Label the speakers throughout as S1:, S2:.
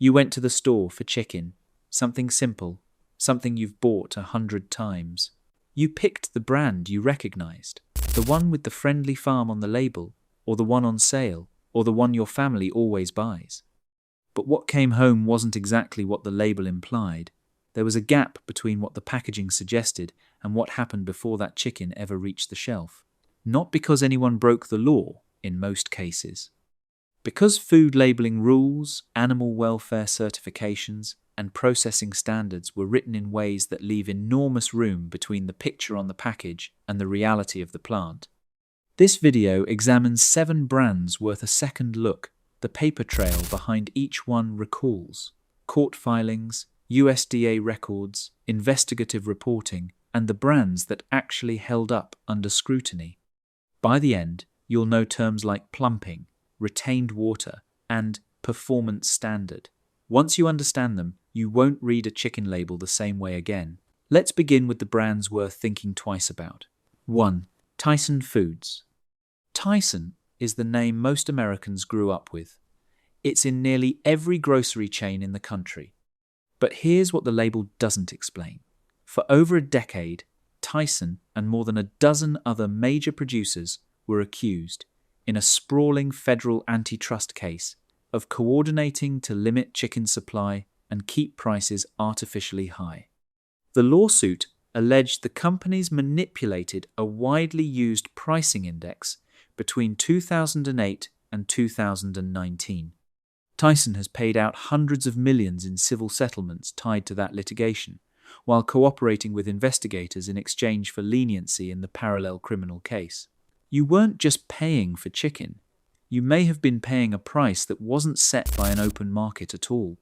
S1: You went to the store for chicken, something simple, something you've bought 100 times. You picked the brand you recognized, the one with the friendly farm on the label, or the one on sale, or the one your family always buys. But what came home wasn't exactly what the label implied. There was a gap between what the packaging suggested and what happened before that chicken ever reached the shelf. Not because anyone broke the law, in most cases. Because food labeling rules, animal welfare certifications, and processing standards were written in ways that leave enormous room between the picture on the package and the reality of the plant. This video examines 7 brands worth a second look. The paper trail behind each one recalls court filings, USDA records, investigative reporting, and the brands that actually held up under scrutiny. By the end, you'll know terms like plumping, retained water, and performance standard. Once you understand them, you won't read a chicken label the same way again. Let's begin with the brands worth thinking twice about. 1. Tyson Foods. Tyson is the name most Americans grew up with. It's in nearly every grocery chain in the country. But here's what the label doesn't explain. For over a decade, Tyson and more than a dozen other major producers were accused, in a sprawling federal antitrust case, of coordinating to limit chicken supply and keep prices artificially high. The lawsuit alleged the companies manipulated a widely used pricing index between 2008 and 2019. Tyson has paid out hundreds of millions in civil settlements tied to that litigation, while cooperating with investigators in exchange for leniency in the parallel criminal case. You weren't just paying for chicken. You may have been paying a price that wasn't set by an open market at all.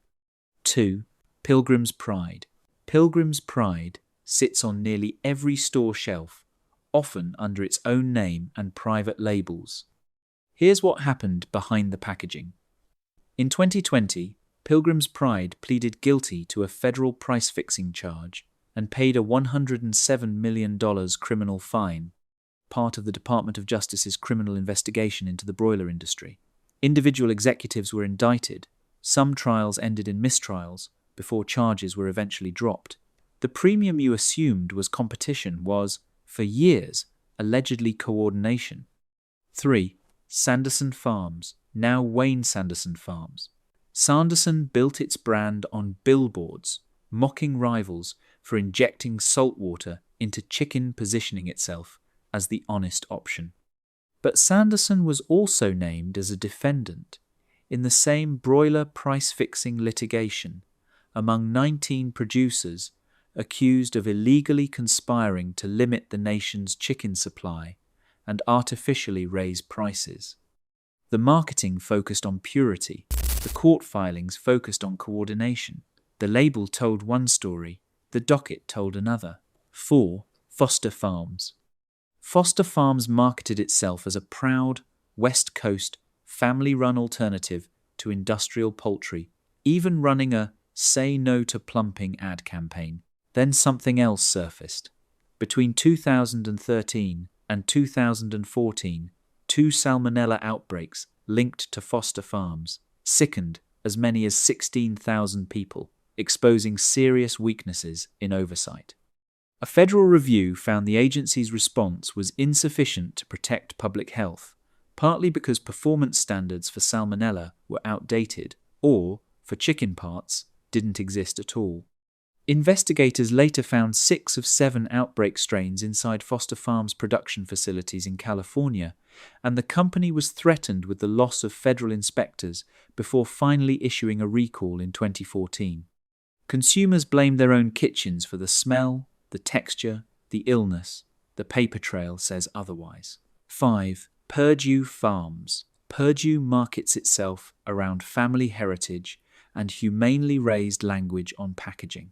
S1: 2. Pilgrim's Pride. Pilgrim's Pride sits on nearly every store shelf, often under its own name and private labels. Here's what happened behind the packaging. In 2020, Pilgrim's Pride pleaded guilty to a federal price-fixing charge and paid a $107 million criminal fine, part of the Department of Justice's criminal investigation into the broiler industry. Individual executives were indicted. Some trials ended in mistrials before charges were eventually dropped. The premium you assumed was competition was, for years, allegedly coordination. 3. Sanderson Farms, now Wayne-Sanderson Farms. Sanderson built its brand on billboards, mocking rivals for injecting salt water into chicken, positioning itself as the honest option. But Sanderson was also named as a defendant in the same broiler price-fixing litigation among 19 producers accused of illegally conspiring to limit the nation's chicken supply and artificially raise prices. The marketing focused on purity, the court filings focused on coordination. The label told one story, the docket told another. 4. Foster Farms. Foster Farms marketed itself as a proud, West Coast, family-run alternative to industrial poultry, even running a "Say No to Plumping" ad campaign. Then something else surfaced. Between 2013 and 2014, 2 salmonella outbreaks linked to Foster Farms sickened as many as 16,000 people, exposing serious weaknesses in oversight. A federal review found the agency's response was insufficient to protect public health, partly because performance standards for salmonella were outdated or, for chicken parts, didn't exist at all. Investigators later found 6 of 7 outbreak strains inside Foster Farms' production facilities in California, and the company was threatened with the loss of federal inspectors before finally issuing a recall in 2014. Consumers blamed their own kitchens for the smell, the texture, the illness. The paper trail says otherwise. 5. Perdue Farms. Perdue markets itself around family heritage and humanely raised language on packaging.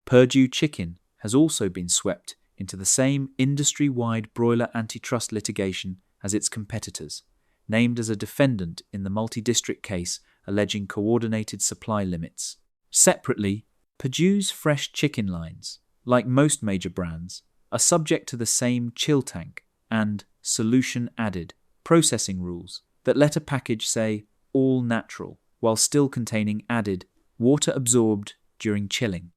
S1: Perdue Chicken has also been swept into the same industry-wide broiler antitrust litigation as its competitors, named as a defendant in the multi-district case alleging coordinated supply limits. Separately, Perdue's fresh chicken lines, like most major brands, are subject to the same chill tank and solution added processing rules that let a package say all natural while still containing added water absorbed during chilling.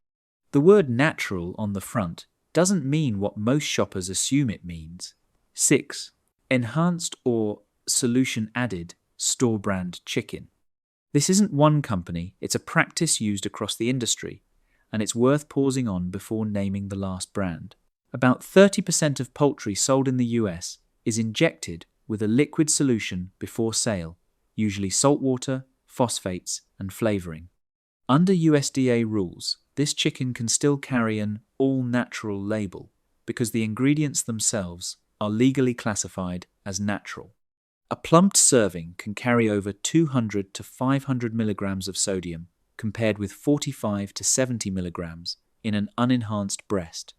S1: The word natural on the front doesn't mean what most shoppers assume it means. 6. Enhanced or solution added store brand chicken. This isn't one company, it's a practice used across the industry, and it's worth pausing on before naming the last brand. About 30% of poultry sold in the US is injected with a liquid solution before sale, usually salt water, phosphates, and flavoring. Under USDA rules, this chicken can still carry an all-natural label because the ingredients themselves are legally classified as natural. A plumped serving can carry over 200 to 500 milligrams of sodium compared with 45 to 70 milligrams in an unenhanced breast.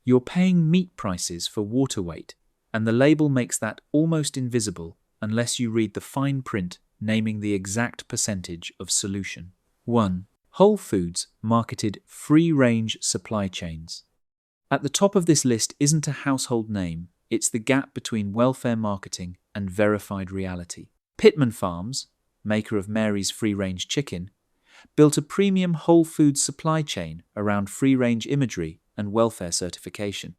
S1: You're paying meat prices for water weight, and the label makes that almost invisible unless you read the fine print naming the exact percentage of solution. 1. Whole Foods marketed free-range supply chains. At the top of this list isn't a household name, it's the gap between welfare marketing and verified reality. Perdue Farms, maker of Mary's free-range chicken, built a premium whole foods supply chain around free-range imagery and welfare certification.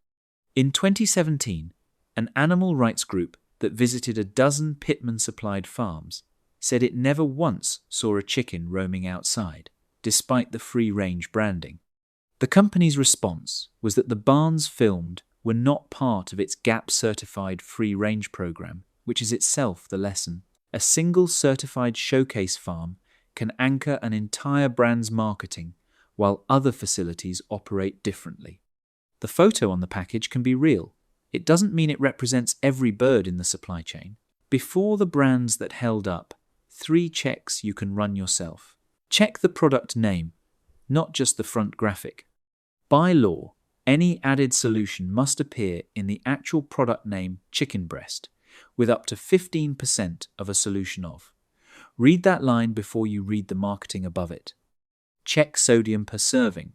S1: In 2017, an animal rights group that visited a dozen Pittman-supplied farms said it never once saw a chicken roaming outside, despite the free-range branding. The company's response was that the barns filmed were not part of its GAP-certified free-range program, which is itself the lesson. A single certified showcase farm can anchor an entire brand's marketing, while other facilities operate differently. The photo on the package can be real. It doesn't mean it represents every bird in the supply chain. Before the brands that held up, 3 checks you can run yourself. Check the product name, not just the front graphic. By law, any added solution must appear in the actual product name chicken breast, with up to 15% of a solution of. Read that line before you read the marketing above it. Check sodium per serving.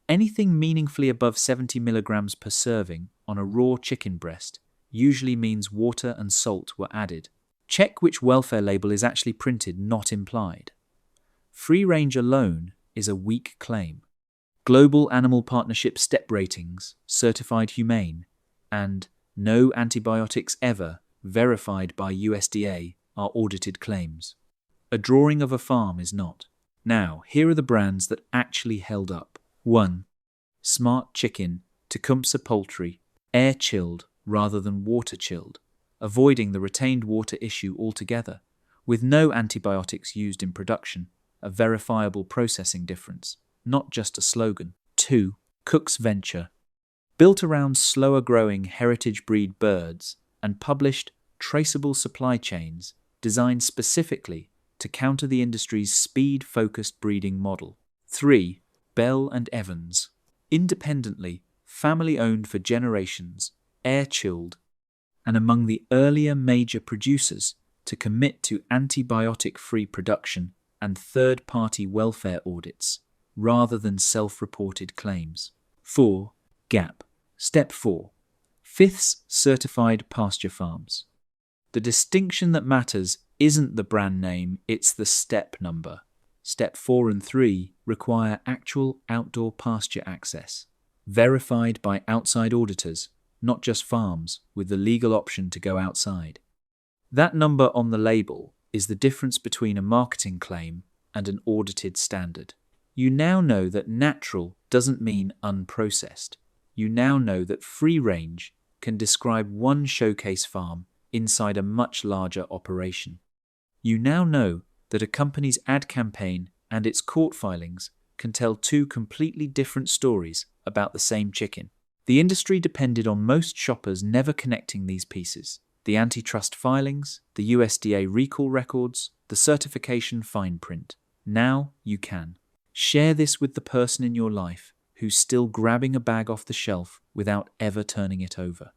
S1: Anything meaningfully above 70 milligrams per serving on a raw chicken breast usually means water and salt were added. Check which welfare label is actually printed, not implied. Free range alone is a weak claim. Global Animal Partnership Step Ratings, Certified Humane, and No Antibiotics Ever, verified by USDA, are audited claims. A drawing of a farm is not. Now, here are the brands that actually held up. 1. Smart Chicken, Tecumseh Poultry, air-chilled rather than water-chilled, avoiding the retained water issue altogether, with no antibiotics used in production, a verifiable processing difference, not just a slogan. 2. Cook's Venture, built around slower-growing heritage breed birds and published traceable supply chains designed specifically to counter the industry's speed-focused breeding model. 3. Bell and Evans, independently, family-owned for generations, air-chilled, and among the earlier major producers to commit to antibiotic-free production and third-party welfare audits, rather than self-reported claims. 4. GAP. Step 4. Fifths Certified Pasture Farms. The distinction that matters isn't the brand name, it's the step number. Step 4 and 3 require actual outdoor pasture access, verified by outside auditors, not just farms, with the legal option to go outside. That number on the label is the difference between a marketing claim and an audited standard. You now know that natural doesn't mean unprocessed. You now know that free range can describe one showcase farm inside a much larger operation. You now know that a company's ad campaign and its court filings can tell 2 completely different stories about the same chicken. The industry depended on most shoppers never connecting these pieces. The antitrust filings, the USDA recall records, the certification fine print. Now you can. Share this with the person in your life who's still grabbing a bag off the shelf without ever turning it over.